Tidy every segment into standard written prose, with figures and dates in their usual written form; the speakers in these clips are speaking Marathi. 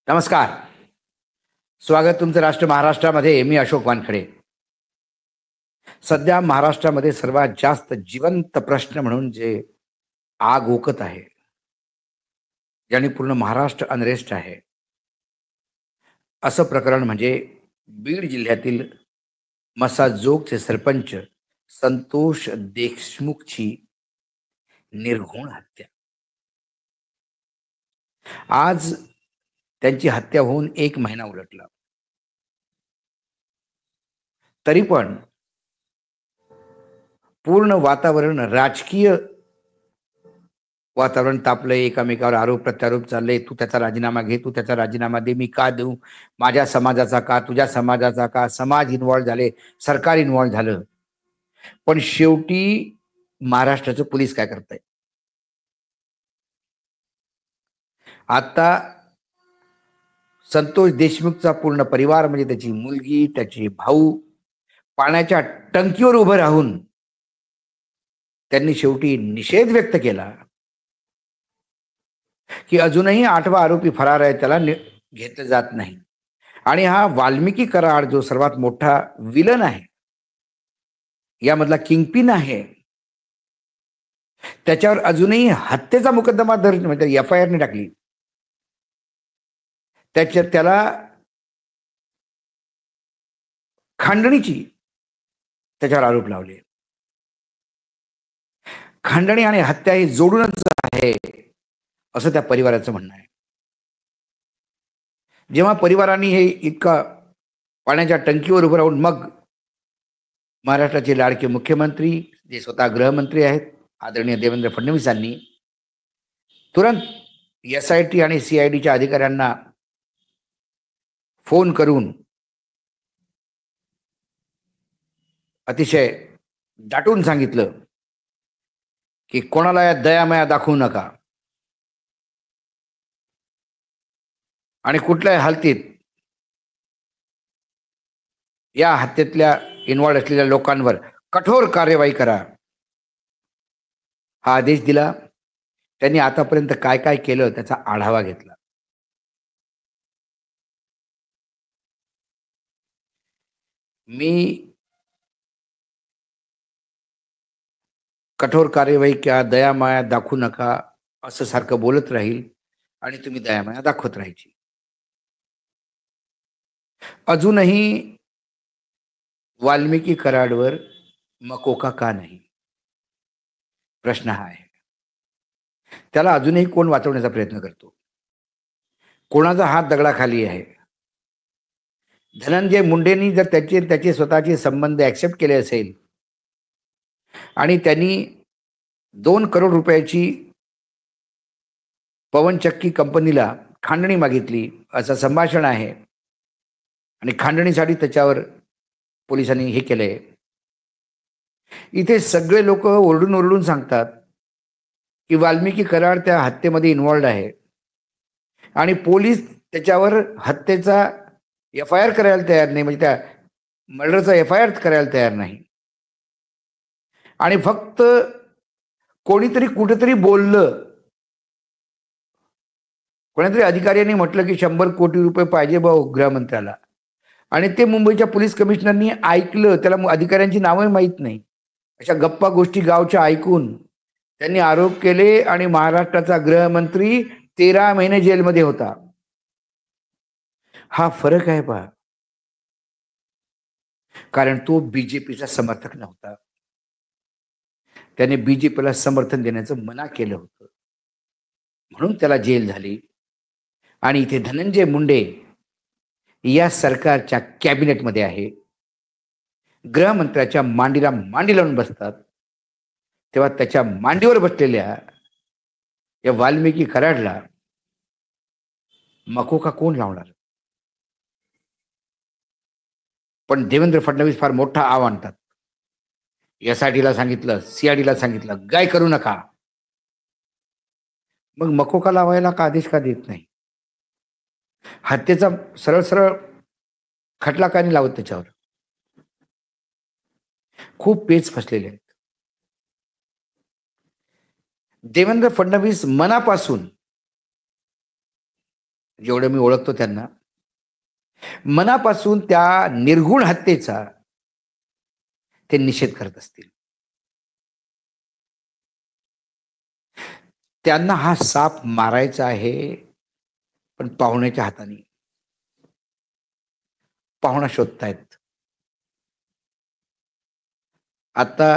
नमस्कार. स्वागत तुमचं राष्ट्र महाराष्ट्रामध्ये. मी अशोक वानखडे. सध्या महाराष्ट्रामध्ये सर्वात जास्त जिवंत प्रश्न म्हणून जे आग ओकत आहे, ज्याने पूर्ण महाराष्ट्र अनरेस्ट आहे, असं प्रकरण म्हणजे बीड जिल्ह्यातील मसाजोगचे सरपंच संतोष देशमुखची निर्घृण हत्या. आज त्यांची हत्या होऊन 1 महिना उलटला, तरी पण पूर्ण वातावरण, राजकीय वातावरण तापलंय. एकामेकावर आरोप प्रत्यारोप चालले. तू त्याचा राजीनामा घे, तू त्याचा राजीनामा दे. मी का देऊ? माझ्या समाजाचा का, तुझ्या समाजाचा का? समाज इन्व्हॉल्व झाले, सरकार इन्व्हॉल्व झालं. पण शेवटी महाराष्ट्राचं पोलीस काय करताय? आता संतोष देशमुखचा पूर्ण परिवार, म्हणजे त्याची मुलगी, त्याचे भाऊ, पाण्याच्या टंकीवर उभं राहून त्यांनी शेवटी निषेध व्यक्त केला की अजूनही 8वा आरोपी फरार आहे, त्याला घेतलं जात नाही. आणि हा वाल्मिकी कराड जो सर्वात मोठा विलन आहे, यामधला किंगपिन आहे, त्याच्यावर अजूनही हत्येचा मुकद्दमा दर्ज, म्हणजे FIR ने टाकली. त्याला खंडणीची त्याच्यावर आरोप लावले. खंडणी आणि हत्या ही जोडूनच आहे, असं त्या परिवाराचं म्हणणं आहे. जेव्हा परिवाराने हे इतका पाण्याच्या टंकीवर उभं राहून, मग महाराष्ट्राचे लाडके मुख्यमंत्री, जे स्वतः गृहमंत्री आहेत, आदरणीय देवेंद्र फडणवीसांनी तुरंत SIT आणि CIDच्या अधिकाऱ्यांना फोन करून अतिशय दाटून सांगितलं की कोणाला या दयामाया दाखवू नका आणि कुठल्याही हालतीत या हत्येतल्या इन्व्हॉल्व असलेल्या लोकांवर कठोर कार्यवाही करा, हा आदेश दिला. त्यांनी आतापर्यंत काय काय केलं त्याचा आढावा घेतला. मी कठोर कार्यवाही किंवा दयामाया दाखवू नका असं सारखं बोलत राहील आणि तुम्ही दयामाया दाखवत राहायची. अजूनही वाल्मिकी कराडवर मकोका का नाही, प्रश्न हा आहे. त्याला अजूनही कोण वाचवण्याचा प्रयत्न करतो? कोणाचा हात दगडाखाली आहे? धनंजय मुंडेंनी जर त्याचे स्वतःचे संबंध ऍक्सेप्ट केले असेल आणि त्यांनी 2 करोड रुपयाची पवनचक्की कंपनीला खंडणी मागितली, असं संभाषण आहे, आणि खंडणीसाठी त्याच्यावर पोलिसांनी हे केलंय. इथे सगळे लोक ओरडून ओरडून सांगतात की वाल्मिकी कराड त्या हत्येमध्ये इन्व्हॉल्ड आहे आणि पोलीस त्याच्यावर हत्येचा FIR करायला तयार नाही, म्हणजे त्या मर्डरचा FIR करायला तयार नाही. आणि फक्त कोणीतरी कुठेतरी बोललं, कोणीतरी अधिकाऱ्यांनी म्हटलं की 100 कोटी रुपये पाहिजे भाऊ गृहमंत्र्याला, आणि ते मुंबईच्या पोलीस कमिशनरनी ऐकलं. त्याला अधिकाऱ्यांची नावं माहीत नाही. अशा गप्पा गोष्टी गावच्या ऐकून त्यांनी आरोप केले आणि महाराष्ट्राचा गृहमंत्री 13 महिने जेलमध्ये होता. हा फरक आहे पहा. कारण तो BJPचा समर्थक नव्हता. त्याने BJPला समर्थन देण्याचं मना केलं होतं, म्हणून त्याला जेल झाली. आणि इथे धनंजय मुंडे या सरकारच्या कॅबिनेटमध्ये आहे, गृहमंत्र्याच्या मांडीला मांडी लावून बसतात. तेव्हा त्याच्या मांडीवर बसलेल्या या वाल्मिकी कराडला मकोका कोण लावणार? पण देवेंद्र फडणवीस फार मोठा आव आणतात. SITला सांगितलं, CIDला सांगितलं, काय करू नका. मग मकोका लावायला का आदेश का देत नाही? हत्येचा सरळ सरळ खटला का नाही लावत त्याच्यावर? खूप पेच फसलेले आहेत. देवेंद्र फडणवीस मनापासून जेवढं मी ओळखतो त्यांना, मनापासून त्या निर्घुण हत्येचा ते निषेध करत असतील. त्यांना हा साप मारायचा आहे, पण पाहुण्याच्या हाताने. पाहुणा शोधतायत. आता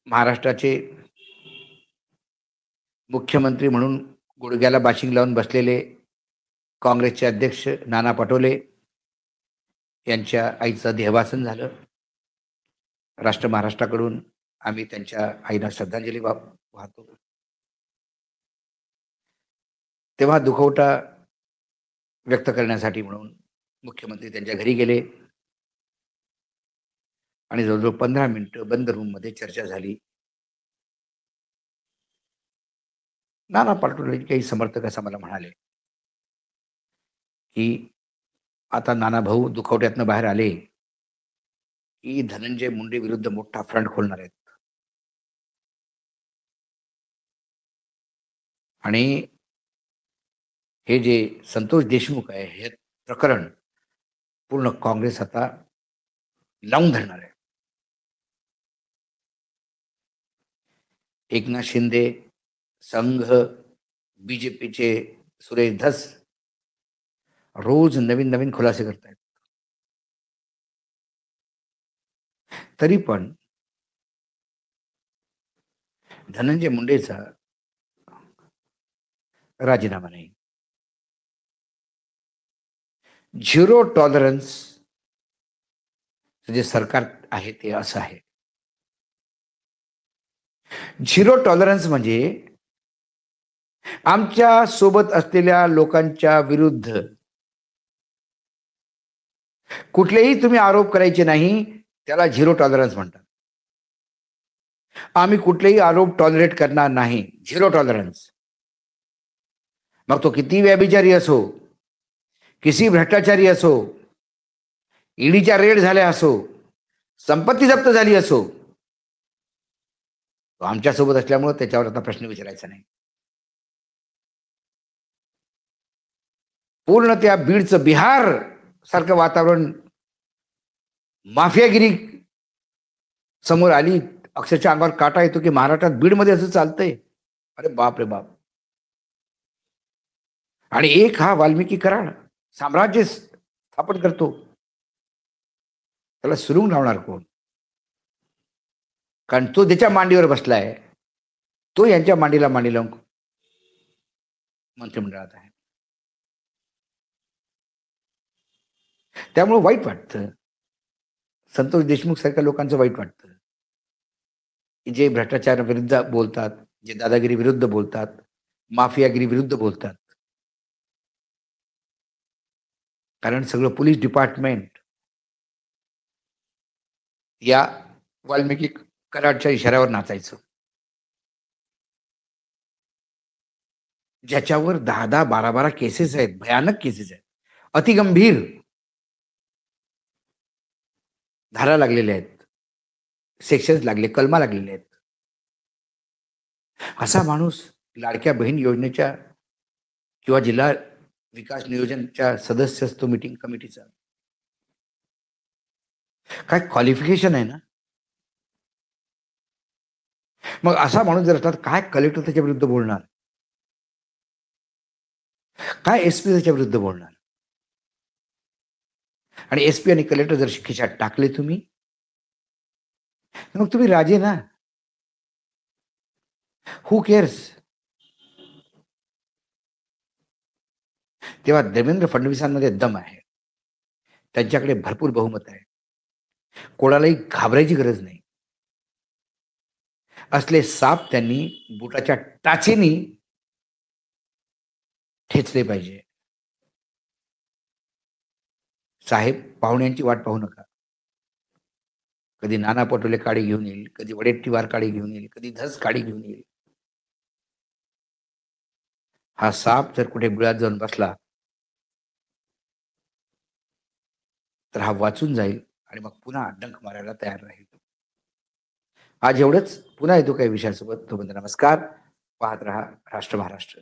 महाराष्ट्राचे मुख्यमंत्री म्हणून गुडघ्याला बाशिंग लावून बसलेले काँग्रेसचे अध्यक्ष नाना पटोले यांच्या आईचं देहवासन झालं. राष्ट्र महाराष्ट्राकडून आम्ही त्यांच्या आईला श्रद्धांजली वाहतो. तेव्हा दुखवटा व्यक्त करण्यासाठी म्हणून मुख्यमंत्री त्यांच्या घरी गेले आणि जवळजवळ 15 मिनिटं बंद रूममध्ये चर्चा झाली. नाना पटोले काही समर्थक असं मला म्हणाले की आता नाना भाऊ दुखवट्यातनं बाहेर आले की धनंजय मुंडे विरुद्ध मोठा फ्रंट खोलणार आहेत आणि हे जे संतोष देशमुख आहे हे प्रकरण पूर्ण काँग्रेस आता लावून धरणार आहे. एकनाथ शिंदे, संघ, बीजेपीचे सुरेश धस रोज नवीन नवीन खुलासे करतायत. तरी पण धनंजय मुंडेचा राजीनामा नाही. झिरो टॉलरन्स जे सरकार आहे ते असं आहे. झिरो टॉलरन्स म्हणजे आमच्या सोबत असलेल्या लोकांच्या विरुद्ध कुठलेही तुम्ही आरोप करायचे नाही, त्याला झिरो टॉलरन्स म्हणतात. आम्ही कुठलेही आरोप टॉलरेट करणार नाही, झिरो टॉलरन्स. मग तो किती व्यभिचारी असो, किती भ्रष्टाचारी असो, ईडीच्या रेड झाल्या असो, संपत्ती जप्त झाली असो, तो आमच्यासोबत असल्यामुळे त्याच्यावर आता प्रश्न विचारायचा नाही. पूर्ण त्या बीडचं बिहार सारखं वातावरण, माफियागिरी समोर आली. अक्षरशः अंगावर काटा येतो की महाराष्ट्रात बीडमध्ये असं चालतंय. अरे बाप रे बाप. आणि एक हा वाल्मिकी कराड साम्राज्य स्थापन करतो, त्याला सुरुंग लावणार कोण? कारण तो त्याच्या मांडीवर बसलाय, तो यांच्या मांडीला मांडी लावून मंत्रिमंडळात आहे. त्यामुळे वाईट वाटतं, संतोष देशमुख सारख्या लोकांचं वाईट वाटतं, जे भ्रष्टाचार विरुद्ध बोलतात, जे दादागिरी विरुद्ध बोलतात, माफियागिरी विरुद्ध बोलतात. कारण सगळं पोलीस डिपार्टमेंट या वाल्मिकी कराडच्या इशाऱ्यावर नाचायचं. ज्याच्यावर 10-10, 12-12 केसेस आहेत, भयानक केसेस आहेत, अतिगंभीर धारा लागलेल्या आहेत, सेक्शन्स लागले, कलमा लागलेले आहेत. असा माणूस लाडक्या बहीण योजनेच्या किंवा जिल्हा विकास नियोजनच्या सदस्य असतो मीटिंग कमिटीचा. काय क्वालिफिकेशन आहे ना. मग असा माणूस जर असला तर काय कलेक्टर त्याच्या विरुद्ध बोलणार, काय एसपी त्याच्या विरुद्ध बोलणार? आणि एसपी आणि कलेक्टर जर खिशात टाकले तुम्ही, मग तुम्ही राजे ना. हू केअर्स? तेव्हा देवेंद्र फडणवीसांमध्ये दम आहे, त्यांच्याकडे भरपूर बहुमत आहे, कोणालाही घाबरायची गरज नाही. असले साप त्यांनी बुटाच्या टाचेनी ठेचले पाहिजे. साहेब, पाहुण्यांची वाट पाहू नका. कधी नाना पटोले काडी घेऊन येईल, कधी वडेट्टीवार काडी घेऊन येईल, कधी धस काडी घेऊन येईल. हा साप जर कुठे बिळात जाऊन बसला तर हा वाचून जाईल आणि मग पुन्हा डंक मारायला तयार राहील. आज एवढंच. पुन्हा येतो काही विषयासोबत. तोपर्यंत नमस्कार. पाहत रहा राष्ट्र महाराष्ट्र.